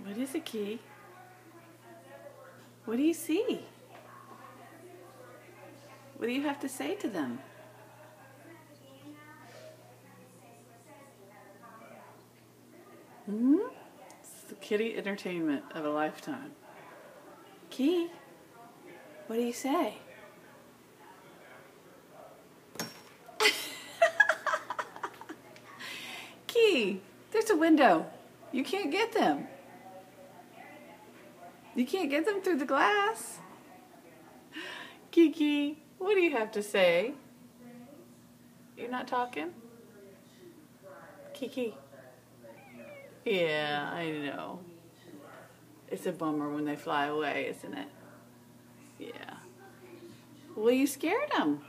What is it, Key? What do you see? What do you have to say to them? Hmm? It's the kitty entertainment of a lifetime. Key, what do you say? Key, there's a window. You can't get them. You can't get them through the glass. Kiki, what do you have to say? You're not talking? Kiki. Yeah, I know. It's a bummer when they fly away, isn't it? Yeah. Well, you scared them.